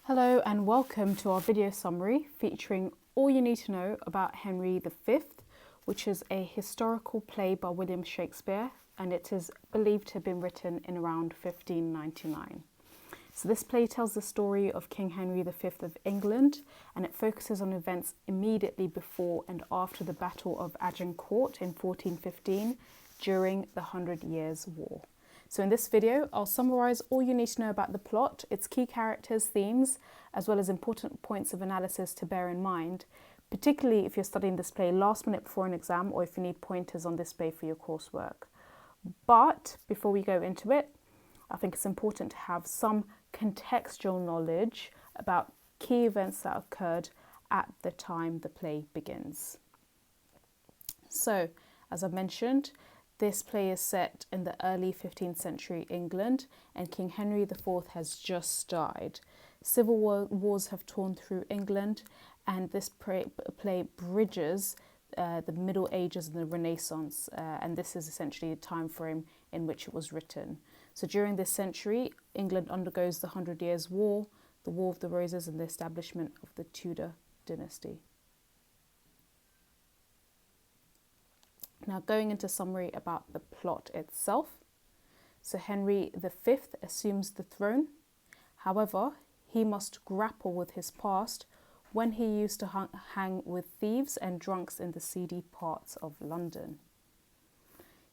Hello and welcome to our video summary featuring all you need to know about Henry V, which is a historical play by William Shakespeare, and it is believed to have been written in around 1599. So this play tells the story of King Henry V of England, and it focuses on events immediately before and after the Battle of Agincourt in 1415 during the 100 Years' War. So in this video, I'll summarise all you need to know about the plot, its key characters, themes, as well as important points of analysis to bear in mind, particularly if you're studying this play last minute before an exam or if you need pointers on this play for your coursework. But before we go into it, I think it's important to have some contextual knowledge about key events that occurred at the time the play begins. So, as I mentioned, this play is set in the early 15th century England, and King Henry IV has just died. Civil wars have torn through England, and this play bridges the Middle Ages and the Renaissance, and this is essentially the time frame in which it was written. So during this century, England undergoes the 100 Years' War, the War of the Roses, and the establishment of the Tudor dynasty. Now, going into summary about the plot itself. So Henry V assumes the throne. However, he must grapple with his past when he used to hang with thieves and drunks in the seedy parts of London.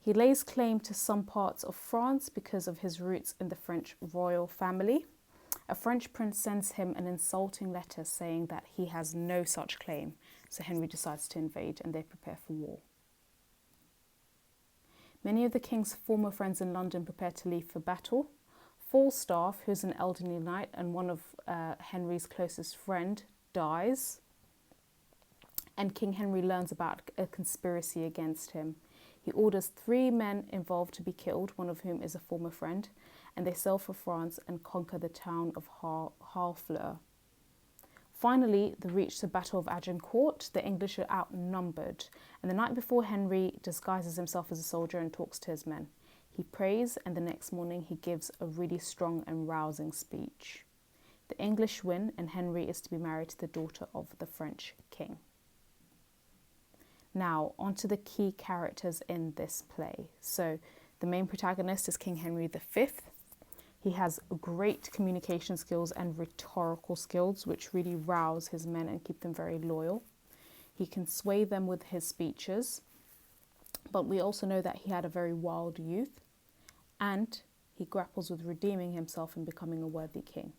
He lays claim to some parts of France because of his roots in the French royal family. A French prince sends him an insulting letter saying that he has no such claim. So Henry decides to invade and they prepare for war. Many of the king's former friends in London prepare to leave for battle. Falstaff, who's an elderly knight and one of Henry's closest friend, dies. And King Henry learns about a conspiracy against him. He orders 3 men involved to be killed, one of whom is a former friend, and they sail for France and conquer the town of Harfleur. Finally, they reach the Battle of Agincourt. The English are outnumbered, and the night before, Henry disguises himself as a soldier and talks to his men. He prays, and the next morning he gives a really strong and rousing speech. The English win, and Henry is to be married to the daughter of the French king. Now, onto the key characters in this play. So, the main protagonist is King Henry V. He has great communication skills and rhetorical skills, which really rouse his men and keep them very loyal. He can sway them with his speeches, but we also know that he had a very wild youth, and he grapples with redeeming himself and becoming a worthy king.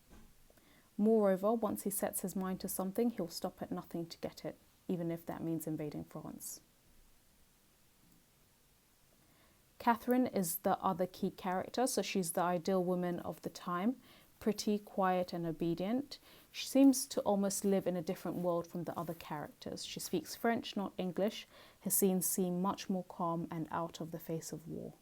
Moreover, once he sets his mind to something, he'll stop at nothing to get it, even if that means invading France. Catherine is the other key character, so she's the ideal woman of the time, pretty, quiet and obedient. She seems to almost live in a different world from the other characters. She speaks French, not English. Her scenes seem much more calm and out of the face of war.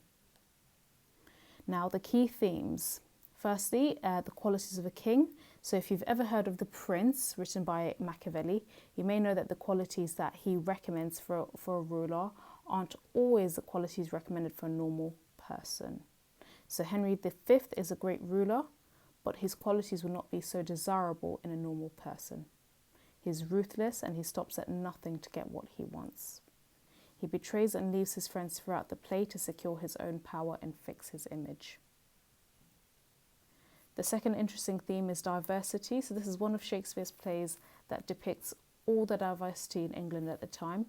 Now, the key themes. Firstly, the qualities of a king. So if you've ever heard of The Prince, written by Machiavelli, you may know that the qualities that he recommends for a ruler aren't always the qualities recommended for a normal person. So Henry V is a great ruler, but his qualities will not be so desirable in a normal person. He's ruthless and he stops at nothing to get what he wants. He betrays and leaves his friends throughout the play to secure his own power and fix his image. The second interesting theme is diversity. So this is one of Shakespeare's plays that depicts all the diversity in England at the time.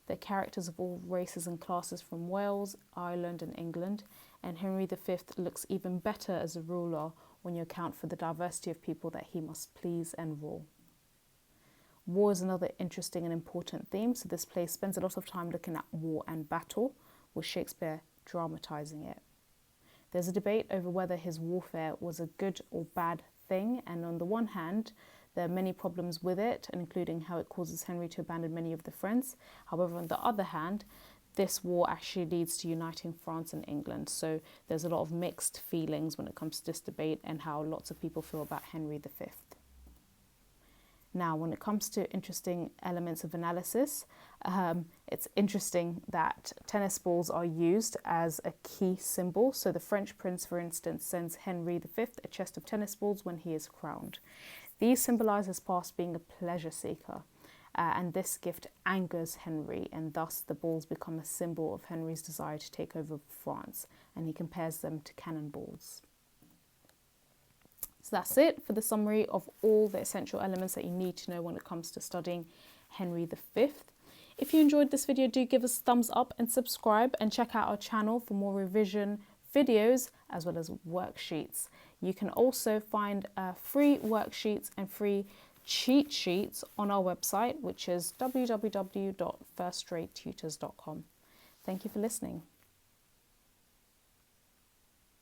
They're characters of all races and classes from Wales, Ireland and England, and Henry V looks even better as a ruler when you account for the diversity of people that he must please and rule. War is another interesting and important theme, so this play spends a lot of time looking at war and battle, with Shakespeare dramatising it. There's a debate over whether his warfare was a good or bad thing, and on the one hand, there are many problems with it, including how it causes Henry to abandon many of the friends. However, on the other hand, this war actually leads to uniting France and England. So there's a lot of mixed feelings when it comes to this debate and how lots of people feel about Henry V. Now, when it comes to interesting elements of analysis, it's interesting that tennis balls are used as a key symbol. So the French prince, for instance, sends Henry V a chest of tennis balls when he is crowned. These symbolise his past being a pleasure seeker, and this gift angers Henry, and thus the balls become a symbol of Henry's desire to take over France, and he compares them to cannonballs. So that's it for the summary of all the essential elements that you need to know when it comes to studying Henry V. If you enjoyed this video, do give us a thumbs up and subscribe, and check out our channel for more revision videos as well as worksheets. You can also find free worksheets and free cheat sheets on our website, which is www.firstratetutors.com. Thank you for listening.